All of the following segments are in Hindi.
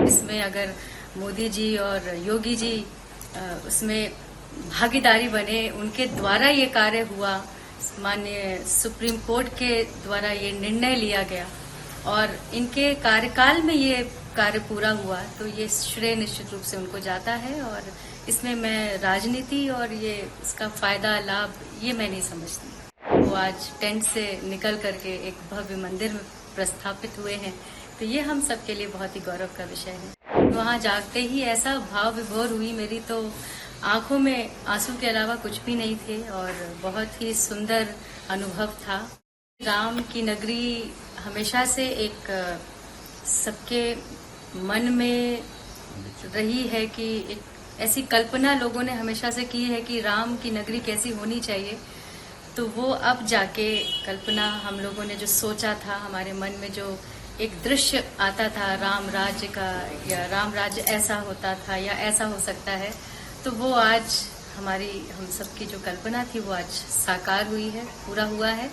इसमें अगर मोदी जी और योगी जी उसमें भागीदारी बने, उनके द्वारा ये कार्य हुआ, माननीय सुप्रीम कोर्ट के द्वारा ये निर्णय लिया गया और इनके कार्यकाल में ये कार्य पूरा हुआ, तो ये श्रेय निश्चित रूप से उनको जाता है। और इसमें मैं राजनीति और ये इसका फायदा लाभ ये मैं नहीं समझती। वो आज टेंट से निकल करके एक भव्य मंदिर में प्रस्थापित हुए हैं, तो ये हम सबके लिए बहुत ही गौरव का विषय है। वहां जाते ही ऐसा भाव विभोर हुई मेरी, तो आंखों में आंसू के अलावा कुछ भी नहीं थे और बहुत ही सुंदर अनुभव था। राम की नगरी हमेशा से एक सबके मन में रही है कि एक ऐसी कल्पना लोगों ने हमेशा से की है कि राम की नगरी कैसी होनी चाहिए, तो वो अब जाके कल्पना हम लोगों ने जो सोचा था, हमारे मन में जो एक दृश्य आता था राम राज्य का, या राम राज्य ऐसा होता था या ऐसा हो सकता है, तो वो आज हम सबकी जो कल्पना थी वो आज साकार हुई है, पूरा हुआ है।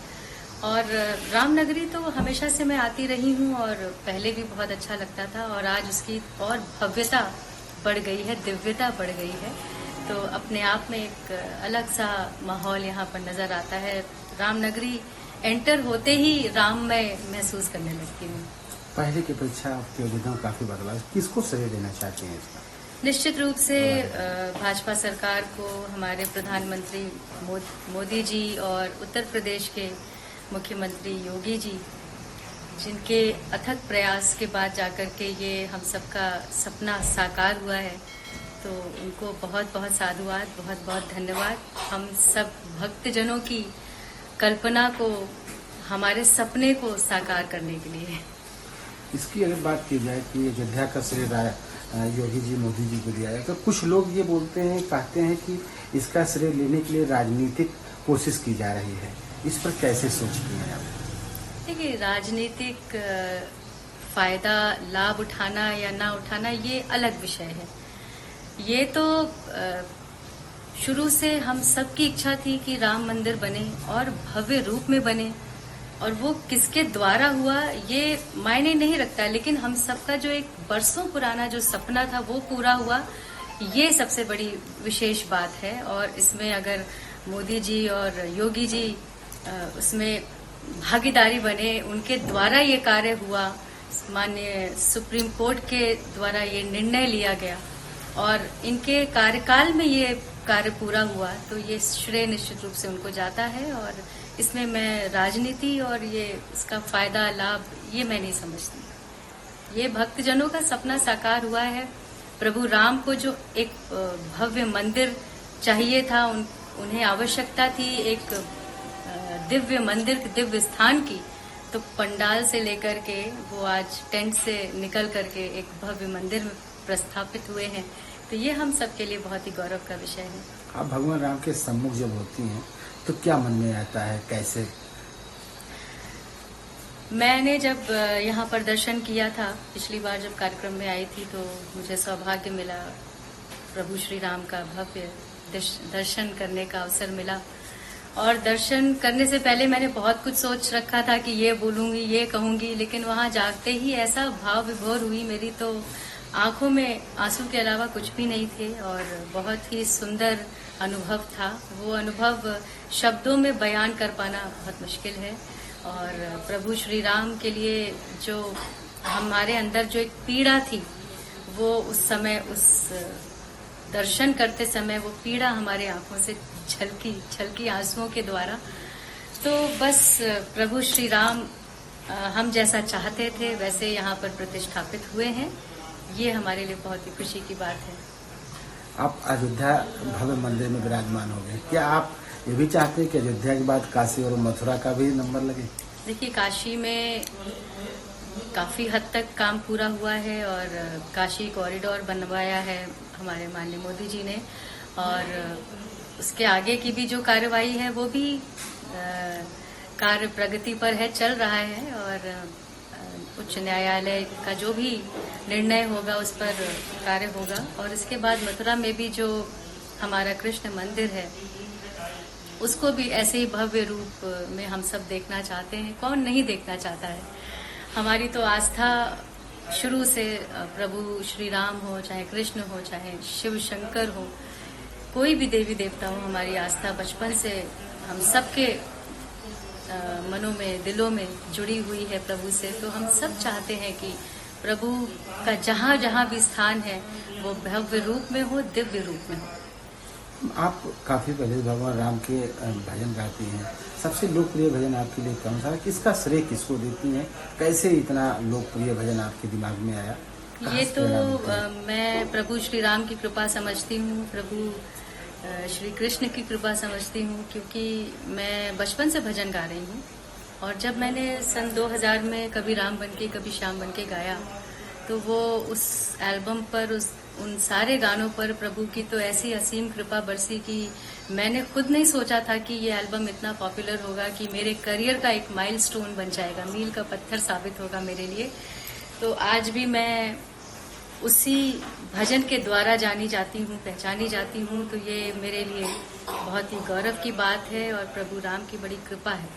और रामनगरी तो हमेशा से मैं आती रही हूँ और पहले भी बहुत अच्छा लगता था, और आज उसकी और भव्यता बढ़ गई है, दिव्यता बढ़ गई है। तो अपने आप में एक अलग सा माहौल यहाँ पर नजर आता है। रामनगरी एंटर होते ही राम मैं महसूस करने लगती हूँ। पहले की अपेक्षा आपकी योजनाओं काफी बदलाव, किसको श्रेय देना चाहते हैं इसका? निश्चित रूप से भाजपा सरकार को, हमारे प्रधानमंत्री मोदी जी और उत्तर प्रदेश के मुख्यमंत्री योगी जी, जिनके अथक प्रयास के बाद जाकर के ये हम सबका सपना साकार हुआ है, तो उनको बहुत बहुत साधुवाद, बहुत बहुत धन्यवाद। हम सब भक्तजनों की कल्पना को, हमारे सपने को साकार करने के लिए। इसकी अगर बात की जाए कि अयोध्या का श्रेय योगी जी, मोदी जी को दिया है, तो कुछ लोग ये बोलते हैं, कहते हैं कि इसका श्रेय लेने के लिए राजनीतिक कोशिश की जा रही है। इस पर कैसे सोचती हैं आप? देखिए, राजनीतिक फायदा लाभ उठाना या ना उठाना ये अलग विषय है। ये तो शुरू से हम सबकी इच्छा थी कि राम मंदिर बने और भव्य रूप में बने, और वो किसके द्वारा हुआ ये मायने नहीं रखता, लेकिन हम सबका जो एक बरसों पुराना जो सपना था वो पूरा हुआ, ये सबसे बड़ी विशेष बात है। और इसमें अगर मोदी जी और योगी जी उसमें भागीदारी बने, उनके द्वारा ये कार्य हुआ, माननीय सुप्रीम कोर्ट के द्वारा ये निर्णय लिया गया और इनके कार्यकाल में ये कार्य पूरा हुआ, तो ये श्रेय निश्चित रूप से उनको जाता है। और इसमें मैं राजनीति और ये इसका फायदा लाभ ये मैं नहीं समझती। ये भक्तजनों का सपना साकार हुआ है। प्रभु राम को जो एक भव्य मंदिर चाहिए था, उन्हें आवश्यकता थी एक दिव्य मंदिर, दिव्य स्थान की, तो पंडाल से लेकर के वो आज टेंट से निकल करके एक भव्य मंदिर में प्रस्थापित हुए हैं, तो ये हम सबके लिए बहुत ही गौरव का विषय है। आप भगवान राम के सम्मुख जब होती हैं तो क्या मन में आता है, कैसे? मैंने जब यहाँ पर दर्शन किया था, पिछली बार जब कार्यक्रम में आई थी, तो मुझे सौभाग्य मिला, प्रभु श्री राम का भव्य दर्शन करने का अवसर मिला। और दर्शन करने से पहले मैंने बहुत कुछ सोच रखा था कि ये बोलूंगी, ये कहूंगी, लेकिन वहां जाते ही ऐसा भाव विभोर हुई मेरी, तो आंखों में आंसू के अलावा कुछ भी नहीं थे और बहुत ही सुंदर अनुभव था। वो अनुभव शब्दों में बयान कर पाना बहुत मुश्किल है। और प्रभु श्री राम के लिए जो हमारे अंदर जो एक पीड़ा थी, वो उस समय, उस दर्शन करते समय वो पीड़ा हमारे आंखों से छलकी आंसुओं के द्वारा। तो बस प्रभु श्री राम हम जैसा चाहते थे वैसे यहाँ पर प्रतिष्ठापित हुए हैं, ये हमारे लिए बहुत ही खुशी की बात है। आप अयोध्या भव्य मंदिर में विराजमान हो गए, क्या आप ये भी चाहते हैं कि अयोध्या के बाद काशी और मथुरा का भी नंबर लगे? देखिए, काशी में काफी हद तक काम पूरा हुआ है और काशी कॉरिडोर बनवाया है हमारे माननीय मोदी जी ने, और उसके आगे की भी जो कार्यवाही है वो भी कार्य प्रगति पर है, चल रहा है। और उच्च न्यायालय का जो भी निर्णय होगा उस पर कार्य होगा। और इसके बाद मथुरा में भी जो हमारा कृष्ण मंदिर है, उसको भी ऐसे ही भव्य रूप में हम सब देखना चाहते हैं। कौन नहीं देखना चाहता है? हमारी तो आस्था शुरू से प्रभु श्री राम हो, चाहे कृष्ण हो, चाहे शिव शंकर हो, कोई भी देवी देवता हो, हमारी आस्था बचपन से हम सबके मनों में, दिलों में जुड़ी हुई है प्रभु से। तो हम सब चाहते हैं कि प्रभु का जहाँ जहाँ भी स्थान है वो भव्य रूप में हो, दिव्य रूप में हो। आप काफी पहले भगवान राम के भजन गाती हैं। सबसे लोकप्रिय भजन आपके लिए कौन सा है? किसका श्रेय किसको देती हैं? कैसे इतना लोकप्रिय भजन आपके दिमाग में आया? ये तो मैं प्रभु श्री राम की कृपा समझती हूँ, प्रभु श्री कृष्ण की कृपा समझती हूँ, क्योंकि मैं बचपन से भजन गा रही हूँ। और जब मैंने सन 2000 में कभी राम बनके कभी श्याम बनके गाया, तो वो उस एल्बम पर उन सारे गानों पर प्रभु की तो ऐसी असीम कृपा बरसी कि मैंने खुद नहीं सोचा था कि ये एल्बम इतना पॉपुलर होगा, कि मेरे करियर का एक माइलस्टोन बन जाएगा, मील का पत्थर साबित होगा मेरे लिए। तो आज भी मैं उसी भजन के द्वारा जानी जाती हूँ, पहचानी जाती हूँ। तो ये मेरे लिए बहुत ही गौरव की बात है और प्रभु राम की बड़ी कृपा है।